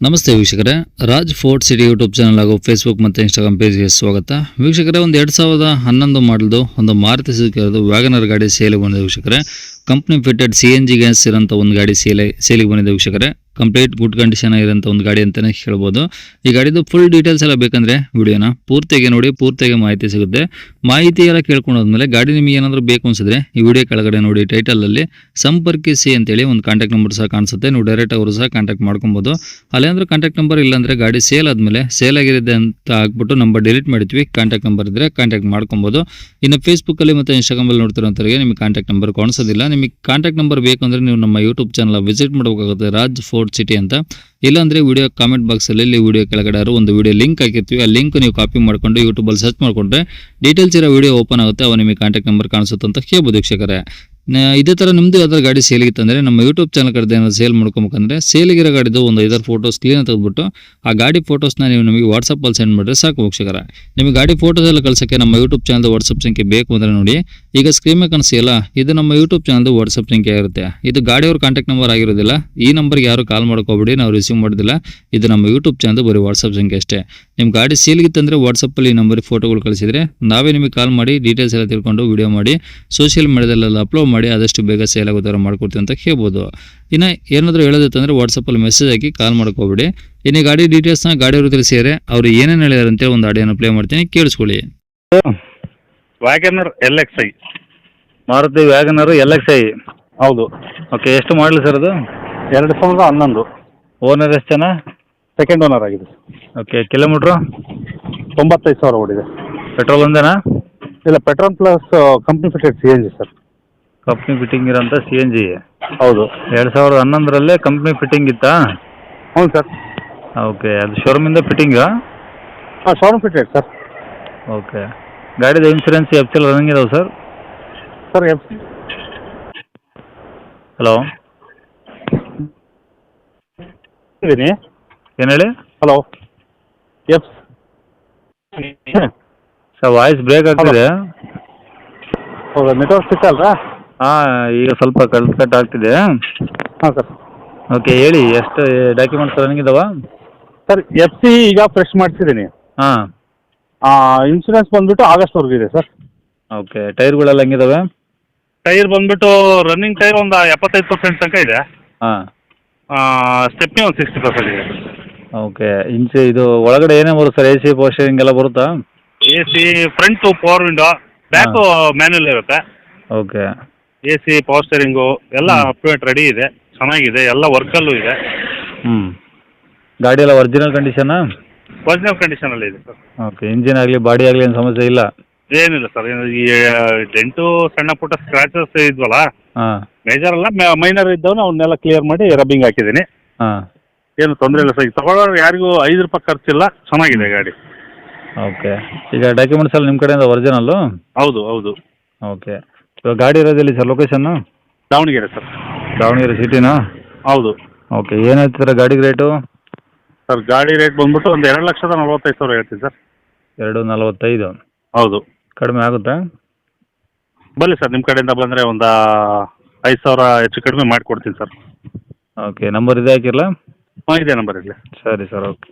ನಮಸ್ತೆ ವೀಕ್ಷಕರೇ, Raj fort city YouTube channel ಹಾಗೂ ಫೇಸ್ಬುಕ್ ಮತ್ತು ಇನ್ಸ್ಟಾಗ್ರಾಮ್ ಪೇಜ್ಗೆ ಸ್ವಾಗತ. ವೀಕ್ಷಕರೇ, ಒಂದು 2011 ಮಾಡಲ್ದು ಒಂದು ಮಾರುತಿ ಸುಜುಕಿ ವ್ಯಾಗನರ್ ಗಾಡಿ ಸೇಲಿಗೆ ಬಂದಿದೆ ವೀಕ್ಷಕರೇ. ಕಂಪ್ನಿ ಫಿಟೆಡ್ CNG ಗ್ಯಾಸ್ ಇರೋಂಥ ಒಂದು ಗಾಡಿ ಸೇಲಿಗೆ ಬಂದಿದೆ ವೀಕ್ಷಕರೇ. ಕಂಪ್ಲೀಟ್ ಗುಡ್ ಕಂಡೀಷನ್ ಇರೋಂಥ ಒಂದು ಗಾಡಿ ಅಂತಲೇ ಹೇಳ್ಬೋದು. ಈ ಗಾಡಿದು ಫುಲ್ ಡೀಟೇಲ್ಸ್ ಎಲ್ಲ ಬೇಕಂದರೆ ವಿಡಿಯೋನ ಪೂರ್ತಿಯಾಗಿ ನೋಡಿ, ಪೂರ್ತಿಯಾಗಿ ಮಾಹಿತಿ ಸಿಗುತ್ತೆ. ಮಾಹಿತಿ ಎಲ್ಲ ಕೇಳ್ಕೊಂಡಾದ್ಮೇಲೆ ಗಾಡಿ ನಿಮಗೆ ಏನಾದರೂ ಬೇಕು ಅನಿಸಿದ್ರೆ ಈ ವಿಡಿಯೋ ಕೆಳಗಡೆ ನೋಡಿ ಟೈಟಲಲ್ಲಿ ಸಂಪರ್ಕಿಸಿ ಅಂತೇಳಿ ಒಂದು ಕಾಂಟ್ಯಾಕ್ಟ್ ನಂಬರ್ ಸಹ ಕಾಣಿಸುತ್ತೆ. ನೀವು ಡೈರೆಕ್ಟ್ ಅವರು ಸಹ ಕಾಂಟ್ಯಾಕ್ಟ್ ಮಾಡ್ಕೊಬೋದು. ಅಲ್ಲೇಂದ್ರೆ ಕಾಂಟ್ಯಾಕ್ಟ್ ನಂಬರ್ ಇಲ್ಲಾಂದರೆ ಗಾಡಿ ಸೇಲ್ ಆದಮೇಲೆ ಸೇಲ್ ಆಗಿದೆ ಅಂತ ಹಾಕ್ಬಿಟ್ಟು ನಂಬರ್ ಡಿಲೀಟ್ ಮಾಡಿದ್ವಿ. ಕಾಂಟ್ಯಾಕ್ಟ್ ನಂಬರ್ ಇದ್ದರೆ ಕಾಂಟ್ಯಾಕ್ಟ್ ಮಾಡ್ಕೊಬೋದು. ಇನ್ನು ಫೇಸ್ಬುಕ್ಕಲ್ಲಿ ಮತ್ತು ಇನ್ಸ್ಟಾಗ್ರಾಮಲ್ಲಿ ನೋಡ್ತಿರೋಂಥವ್ರಿಗೆ ನಿಮಗೆ ಕಾಂಟ್ಯಾಕ್ಟ್ ನಂಬರ್ ಕಾಣಿಸೋದಿಲ್ಲ. ನಿಮಗೆ ಕಾಂಟ್ಯಾಕ್ಟ್ ನಂಬರ್ ಬೇಕಂದರೆ ನೀವು ನಮ್ಮ ಯೂಟ್ಯೂಬ್ ಚಾನಲ್ ವಿಸಿಟ್ ಮಾಡಬೇಕಾಗುತ್ತೆ, ರಾಜ್ ಫೋರ್ಟ್ ಸಿಟಿ ಅಂತ. ಇಲ್ಲಾಂದರೆ ವಿಡಿಯೋ ಕಾಮೆಂಟ್ ಬಾಕ್ಸಲ್ಲಿ ಇಲ್ಲಿ ವಿಡಿಯೋ ಕೆಳಗಡೆ ಒಂದು ವಿಡಿಯೋ ಲಿಂಕ್ ಹಾಕಿರ್ತೀವಿ. ಆ ಲಿಂಕ್ ನೀವು ಕಾಪಿ ಮಾಡ್ಕೊಂಡು ಯೂಟ್ಯೂಬಲ್ಲಿ ಸರ್ಚ್ ಮಾಡಿಕೊಂಡ್ರೆ ಡೀಟೇಲ್ಸ್ ಇರೋ ವಿಡಿಯೋ ಓಪನ್ ಆಗುತ್ತೆ. ಅವ ನಿಮಗೆ ಕಾಂಟ್ಯಾಕ್ಟ್ ನಂಬರ್ ಕಾಣಿಸುತ್ತೆ ಅಂತ ಹೇಳ್ಬೋದು ವೀಕ್ಷಕರೇ. ಇದೇ ಥರ ನಿಮ್ಮದು ಯಾವ್ದಾದ್ರು ಗಾಡಿ ಸೇಲಿಗಿತ್ತಂದರೆ ನಮ್ಮ ಯೂಟ್ಯೂಬ್ ಚಾನಲ್ ಕಡೆ ಏನಾದ್ರು ಸೇಲ್ ಮಾಡ್ಕೊಬೇಕಂದ್ರೆ ಸೇಲಿಗಿರೋ ಗಾಡಿದು ಒಂದು 5 ಫೋಟೋಸ್ ಕ್ಲೀನ್ ತೆಗೆದುಬಿಟ್ಟು ಆ ಗಾಡಿ ಫೋಟೋಸ್ನ ನೀವು ನಮಗೆ ವಾಟ್ಸಪ್ಪಲ್ಲಿ ಸೆಂಡ್ ಮಾಡಿದ್ರೆ ಸಾಕು ವೀಕ್ಷಕರೇ. ನಿಮಗೆ ಗಾಡಿ ಫೋಟೋಸ್ ಎಲ್ಲ ಕಳ್ಸೋಕ್ಕೆ ನಮ್ಮ ಯೂಟ್ಯೂಬ್ ಚಾನಲ್ದು ವಾಟ್ಸಪ್ ಸಂಖ್ಯೆ ಬೇಕು ಅಂದರೆ ನೋಡಿ, ಈಗ ಸ್ಕ್ರೀನ್ ಮೇಲೆ ಕಾಣಿಸಿಲ್ಲ, ಇದು ನಮ್ಮ ಯೂಟ್ಯೂಬ್ ಚಾನಲ್ದು ವಾಟ್ಸಪ್ ಸಂಖ್ಯೆ ಇರುತ್ತೆ. ಇದು ಗಾಡಿಯವ್ರ ಕಾಂಟ್ಯಾಕ್ಟ್ ನಂಬರ್ ಆಗಿರೋದಿಲ್ಲ. ಈ ನಂಬರ್ಗೆ ಯಾರು ಕಾಲ್ ಮಾಡ್ಕೋಬೇಡಿ, ನಾವು ರಿಸೀವ್ ಮಾಡೋದಿಲ್ಲ. ಇದು ನಮ್ಮ ಯೂಟ್ಯೂಬ್ ಚಾನಲ್ದು ಬರೀ ವಾಟ್ಸಪ್ ಸಂಖ್ಯೆ ಅಷ್ಟೇ. ನಿಮ್ಮ ಗಾಡಿ ಸೇಲ್ಗಿತ್ತಂದರೆ ವಾಟ್ಸಪ್ಪಲ್ಲಿ ಈ ನಂಬರಿಗೆ ಫೋಟೋಗಳು ಕಳಿಸಿದರೆ ನಾವೇ ನಿಮಗೆ ಕಾಲ್ ಮಾಡಿ ಡೀಟೇಲ್ಸ್ ಎಲ್ಲ ತಿಳ್ಕೊಂಡು ವಿಡಿಯೋ ಮಾಡಿ ಸೋಷಿಯಲ್ ಮೀಡಿಯಾದಲ್ಲೆಲ್ಲ ಅಪ್ಲೋಡ್ ಮಾಡಿ ಆದಷ್ಟು ಬೇಗ ಸೇಲ್ ಆಗೋ ಥರ ಮಾಡ್ಕೊಡ್ತೀವಿ ಅಂತ ಹೇಳ್ಬೋದು. ಇನ್ನು ಏನಾದರೂ ಹೇಳೋದಿತ್ತಂದರೆ ವಾಟ್ಸಪ್ಪಲ್ಲಿ ಮೆಸೇಜ್ ಹಾಕಿ ಕಾಲ್ ಮಾಡ್ಕೋಬೇಡಿ. ಇನ್ನು ಗಾಡಿ ಡೀಟೇಲ್ಸ್ನ ಗಾಡಿಯವರು ತಿಳಿಸಿದರೆ ಅವರು ಏನೇನು ಹೇಳಿದಾರೆ ಅಂತೇಳಿ ಒಂದು ಆಡಿಯೋನ ಪ್ಲೇ ಮಾಡ್ತೀನಿ, ಕೇಳಿಸ್ಕೊಳ್ಳಿ. ವ್ಯಾಗನರ್ LXi. ಮಾರುತಿ ವ್ಯಾಗನರ್ LXi. ಹೌದು. ಓಕೆ, ಎಷ್ಟು ಮಾಡಲಿ ಸರ್ ಅದು? 2011. ಓನರ್ ಎಷ್ಟು ಜನ? ಸೆಕೆಂಡ್ ಓನರ್ ಆಗಿದೆ. Okay, kilometre? 95,000 ಓಡಿದೆ. ಪೆಟ್ರೋಲ್ ಒಂದೇನಾ? ಇಲ್ಲ, petrol plus company fitted CNG sir. Company fitting ಇರೋಂಥ CNG. ಹೌದು. 2011 ಕಂಪ್ನಿ ಫಿಟ್ಟಿಂಗ್ ಇತ್ತಾ? ಹೌದು ಸರ್. ಓಕೆ, ಅದು ಶೋರೂಮಿಂದ ಫಿಟ್ಟಿಂಗಾ? ಹಾಂ, ಶೋರೂಮ್ ಫಿಟೆಡ್ ಸರ್. ಓಕೆ, ಗಾಡಿದು ಇನ್ಸೂರೆನ್ಸ್ FCL ರನ್ನಿಂಗ್ ಇದಾವೆ ಸರ್? ಸರ್ ಹಲೋ, ಇದ್ದೀನಿ. ಏನು ಹೇಳಿ? ಹಲೋ, ಎಫ್ ಸರ್ ವಾಯ್ಸ್ ಬ್ರೇಕ್ ಆಗ್ತಿದೆ. ಹೌದಾ, ನೆಟ್ವರ್ಕ್ ಸಿಕ್ಕಲ್ರಾ? ಹಾಂ, ಈಗ ಸ್ವಲ್ಪ ಕಟ್ ಆಗ್ತಿದೆ. ಹಾಂ ಸರ್. ಓಕೆ, ಹೇಳಿ, ಎಷ್ಟು ಡಾಕ್ಯುಮೆಂಟ್ಸ್ ರನ್ನಿಂಗ್ ಇದಾವೆ? ಸರ್ FC ಈಗ ಫ್ರೆಶ್ ಮಾಡಿಸಿದ್ದೀನಿ. ಹಾಂ. ಇನ್ಶೂರೆನ್ಸ್ ಬಂದುಬಿಟ್ಟು ಆಗಸ್ಟ್ವರೆಗೂ ಇದೆ ಸರ್. ಓಕೆ, ಟೈರ್ಗಳೆಲ್ಲ ಹೆಂಗಿದಾವೆ? ಟೈರ್ ಬಂದುಬಿಟ್ಟು ರನ್ನಿಂಗ್ ಟೈರ್ ಒಂದು 75% ತನಕ ಇದೆ. ಹಾಂ. ಸ್ಟೆಪ್ನಿ ಒಂದು 60% ಇದೆ. ಓಕೆ, ಇದು ಒಳಗಡೆ ಏನೇ ಬರುತ್ತೆ ಸರ್? AC ಪೋಸ್ಟರಿಂಗ್ ಎಲ್ಲ ಬರುತ್ತಾ? AC front power window, back manual ಇರುತ್ತೆ. ಓಕೆ. AC ಪವರ್ ಸ್ಟೇರಿಂಗು ಎಲ್ಲ ಅಪ್ಡೇಟ್ ರೆಡಿ ಇದೆ, ಚೆನ್ನಾಗಿದೆ, ಎಲ್ಲ ವರ್ಕಲ್ಲೂ ಇದೆ. ಗಾಡಿ ಎಲ್ಲ ಒರಿಜಿನಲ್ ಕಂಡೀಷನಾ? ಒರಿಜಿನಲ್ ಕಂಡೀಷನಲ್ಲಿ ಇದೆ ಸರ್. ಓಕೆ, ಇಂಜಿನ್ ಆಗಲಿ ಬಾಡಿ ಆಗಲಿ ಏನು ಸಮಸ್ಯೆ ಇಲ್ಲ? ಏನಿಲ್ಲ ಸರ್. ಈ ಡೆಂಟು ಸಣ್ಣ ಪುಟ್ಟ ಸ್ಕ್ರಾಚಸ್ ಇದ್ವಲ್ಲ, ಹಾಂ, ಮೇಜರ್ ಅಲ್ಲ, ಮೈನರ್ ಇದ್ದವನ್ನ ಅವನ್ನೆಲ್ಲ ಕ್ಲಿಯರ್ ಮಾಡಿ ರಬ್ಬಿಂಗ್ ಹಾಕಿದ್ದೀನಿ. ಹಾಂ. ಏನು ತೊಂದರೆ ಇಲ್ಲ ಸರ್. ಈಗ ತಗೊಳ್ಳೋರು ಯಾರಿಗೂ 5 ರೂಪಾಯಿ ಖರ್ಚಿಲ್ಲ, ಚೆನ್ನಾಗಿದೆ ಗಾಡಿ. ಓಕೆ, ಈಗ ಡಾಕ್ಯುಮೆಂಟ್ಸ್ ಎಲ್ಲ ನಿಮ್ಮ ಕಡೆಯಿಂದ ಒರಿಜಿನಲ್ಲು? ಹೌದು ಹೌದು. ಓಕೆ, ಇವಾಗ ಗಾಡಿ ಇರೋದಿಲ್ಲ sir location? Davanagere sir. Davanagere ಸಿಟಿನಾ? ಹೌದು. ಓಕೆ, ಏನು ಹೇಳ್ತೀರಾ ಗಾಡಿಗೆ ರೇಟು? ಸರ್ ಗಾಡಿ ರೇಟ್ ಬಂದ್ಬಿಟ್ಟು ಒಂದು 2,45,000 ಹೇಳ್ತೀನಿ ಸರ್. 2,45,000? ಹೌದು. ಕಡಿಮೆ ಆಗುತ್ತಾ? ಬನ್ನಿ ಸರ್, ನಿಮ್ಮ ಕಡೆಯಿಂದ ಬಂದರೆ ಒಂದು 5,000 ಹೆಚ್ಚು ಕಡಿಮೆ ಮಾಡಿಕೊಡ್ತೀನಿ ಸರ್. ಓಕೆ, ನಂಬರ್ ಇದೆ ಹಾಕಿರಲಾ? ಹಾಂ, ಇದೇ ನಂಬರ್ ಇರಲಿ. ಸರಿ ಸರ್, ಓಕೆ.